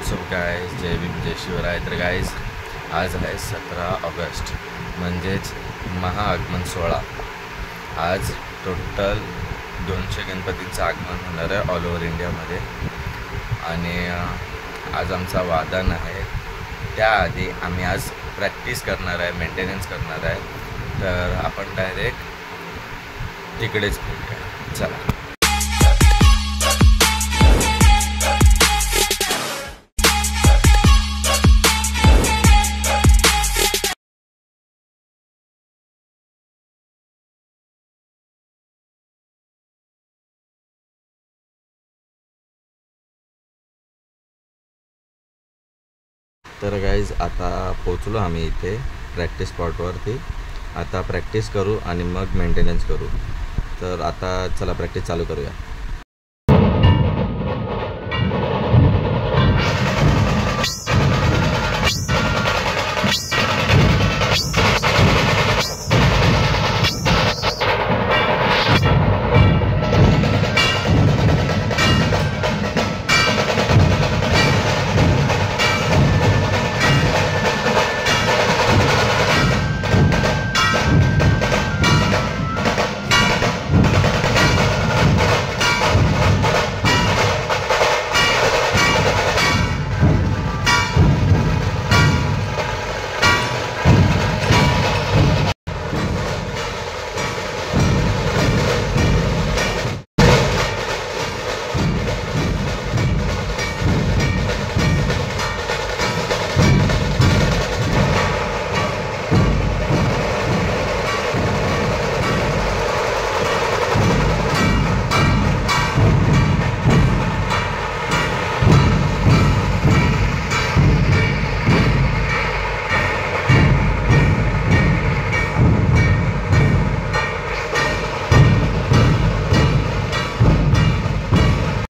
WhatsApp guys, जय भीम जय शिवराय। तर गाइस आज आहे 17 ऑगस्ट म्हणजेच महाआगमन सोहळा। आज टोटल 200 गणपतींचं आगमन होणार आहे ऑल ओव्हर इंडियामध्ये आणि आज आमचा वादन आहे। त्याआधी आम्ही आज प्रॅक्टिस करणार आहे, मेंटेनन्स करणार आहे। तर आपण डायरेक्ट तिकडेच भेटूया, चला। तर गाइज आता पोचलो आम्ही इथे प्रॅक्टिस स्पॉटवरती। आता प्रॅक्टिस करू आणि मग मेंटेनन्स करू। तर आता चला प्रॅक्टिस चालू करूया।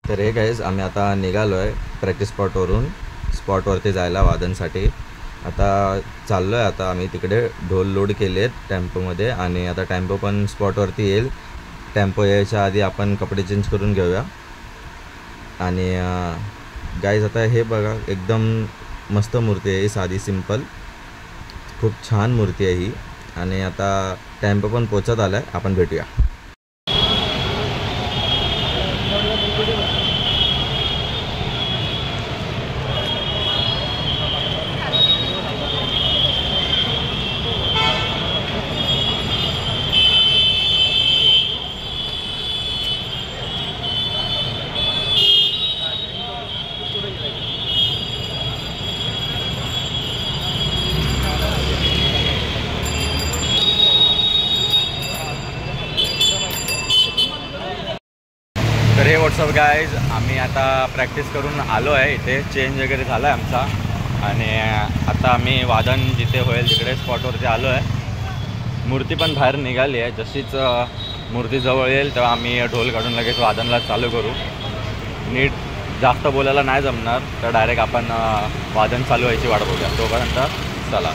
तर हे गाइज आम्ही आता निघालो आहे प्रॅक्टिस स्पॉटवरती जायला वादनसाठी। आता चाललो आहे। आता आम्ही तिकडे ढोल लोड केलेत टेम्पोमध्ये आणि आता टेम्पो पण स्पॉटवरती येईल। टेम्पो यायच्या आधी आपण कपडे चेंज करून घेऊया। आणि गाइज आता हे बघा, एकदम मस्त मूर्ती आहे, साधी सिंपल, खूप छान मूर्ती आहे ही। आणि आता टेम्पो पण पोचत आला आहे, आपण भेटूया। तर हे व्हॉट्सअप गाइज, आम्ही आता प्रॅक्टिस करून आलो आहे। इथे चेंज वगैरे झाला आहे आमचा आणि आता आम्ही वादन जिथे होईल तिकडे स्पॉटवरती आलो आहे। मूर्ती पण बाहेर निघाली आहे। जशीच मूर्ती जवळ येईल तेव्हा आम्ही ढोल काढून लगेच वादनला चालू करू। नीट जास्त बोलायला नाही जमणार, तर डायरेक्ट आपण वादन चालू व्हायची वाट बघूया। तोपर्यंत चला।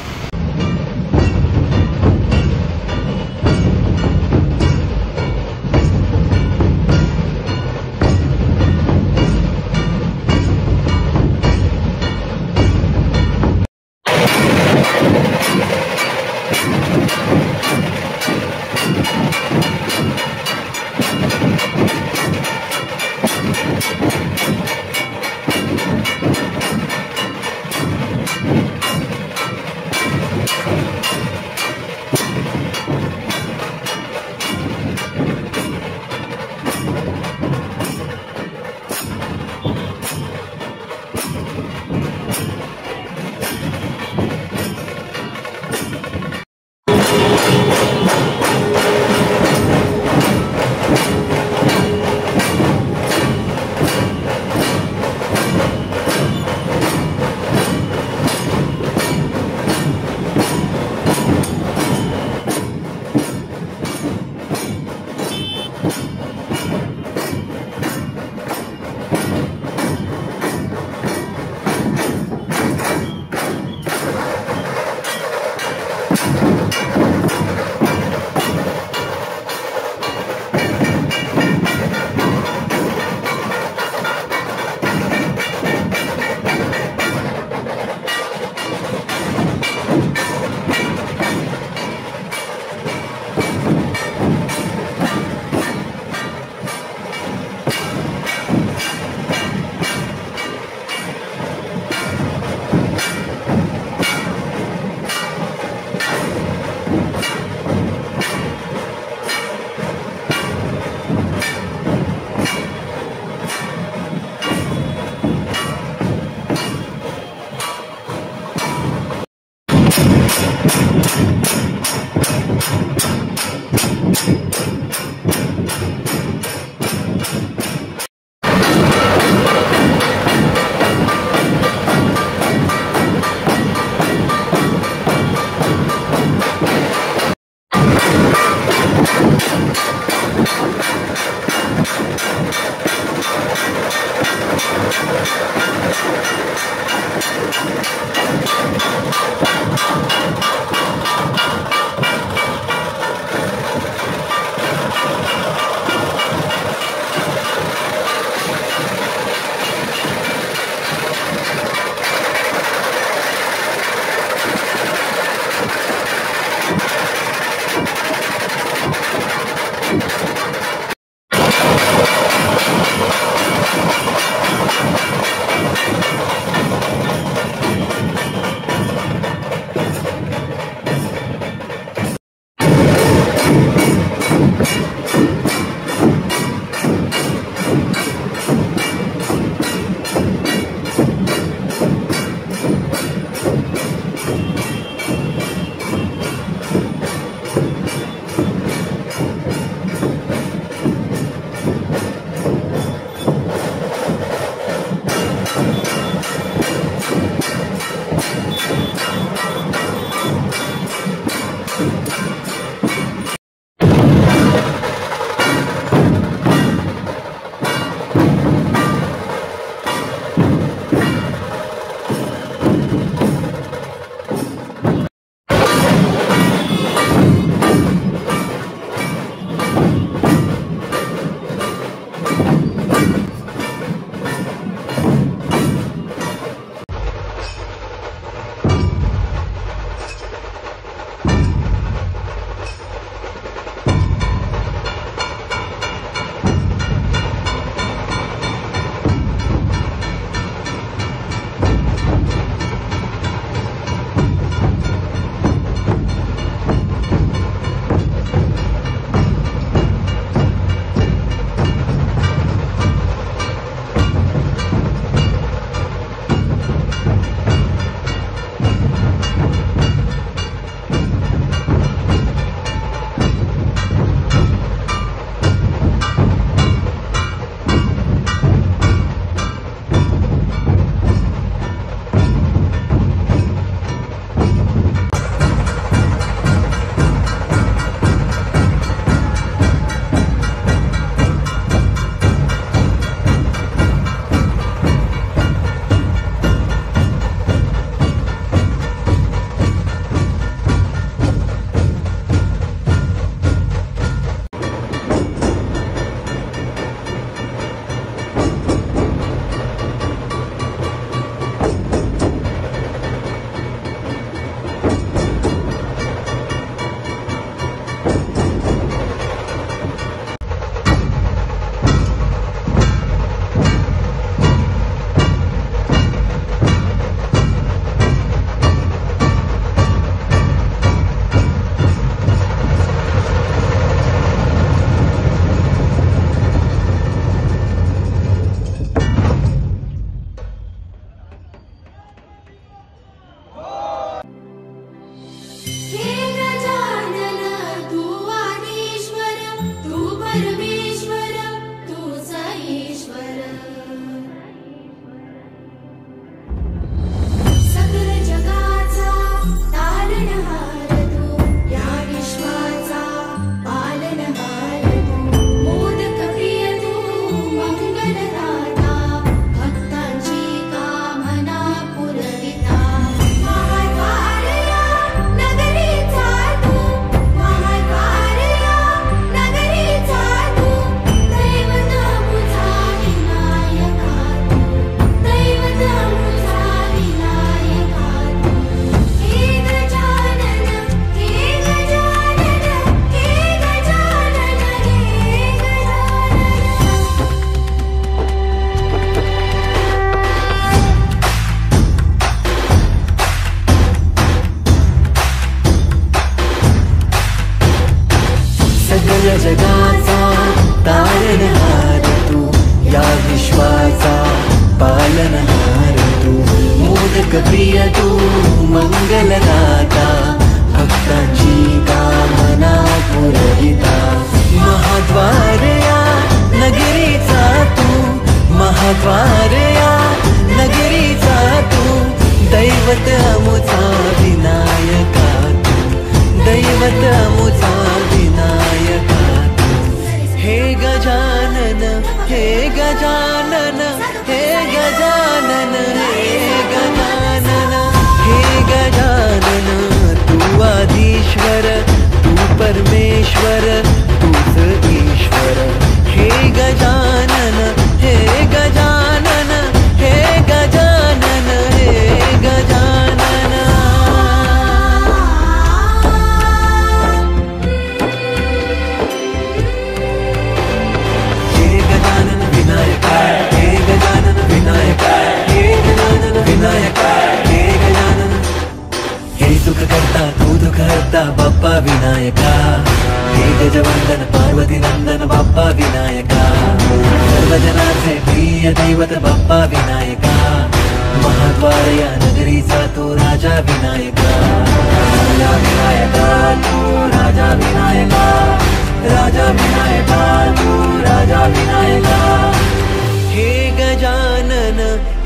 जगाचा तारणहार तू, या विश्वाचा पालनहार तू, मोदक प्रिय तू, मंगलदाता, भक्तांची कामना पुरविता, महाद्वार या नगरीचा तू, महाद्वार या नगरीचा तू, दैवत अमुचा विनायका तू, दैवत अमुचा विनायका तू, हे गजानन, हे गजानन, हे गजानन, हे गजानन, हे गजानन, तू आदिश्वर, तू परमेश्वर, तूच ईश्वर, हे गजानन, हे गजानन, हे गजानन, हे गजानन. हे गजानन विनायका, हे गजानन विनायका, हे गजानन विनायका, हे गजानन. हे सुख करता तू दुःख हरता बाप्पा विनायका, हे गजवंदन पार्वती नंदन बाप्पा विनायका, सर्वजनाचे प्रिय दैवत बाप्पा विनायका, महाद्वार या नगरीचा तू राजा विनायका, राजा विनायका तू राजा विनायका, राजा विनायका तू राजा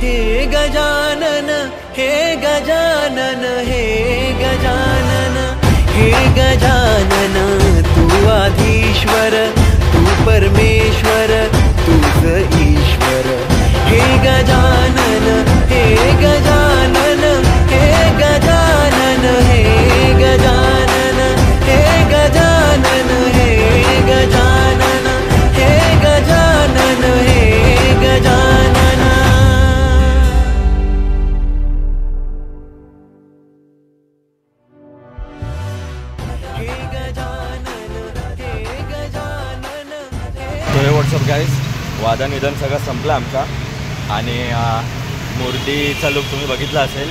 हे गजानन हे गजानन हे गजानन हे गजानन तू आधीश्वर तू परमेश्वर तूच ईश्वर हे गजानन हे गजानन हे गजानन हे गजानन हे गजानन हे गजानन हे गजानन हे गजानन हे गजानन हे गजानन तो हे व्हॉट्सअप गाईज वादन निधन सगळं संपलं आमचा आणि मूर्तीचा लुक तुम्ही बघितला असेल.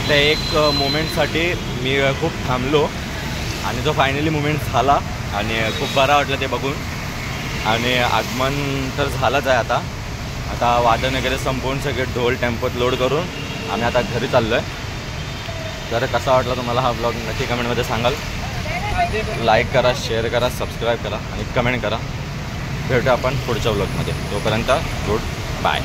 त्या एक मोमेंटसाठी मी खूप थांबलो आणि जो फायनली मुमेंट झाला आणि खूप बरा वाटलं ते बघून. आणि आगमन तर झालंच आहे. आता वादन वगैरे संपवून सगळे ढोल टेम्पोत लोड करून आम्ही आता घरी चाललो आहे. तर कसा वाटला तुम्हाला हा ब्लॉग नक्की कमेंटमध्ये सांगाल. लाईक करा, शेअर करा, सबस्क्राईब करा आणि कमेंट करा. भेटू आपण पुढच्या ब्लॉगमध्ये. तोपर्यंत गुड बाय.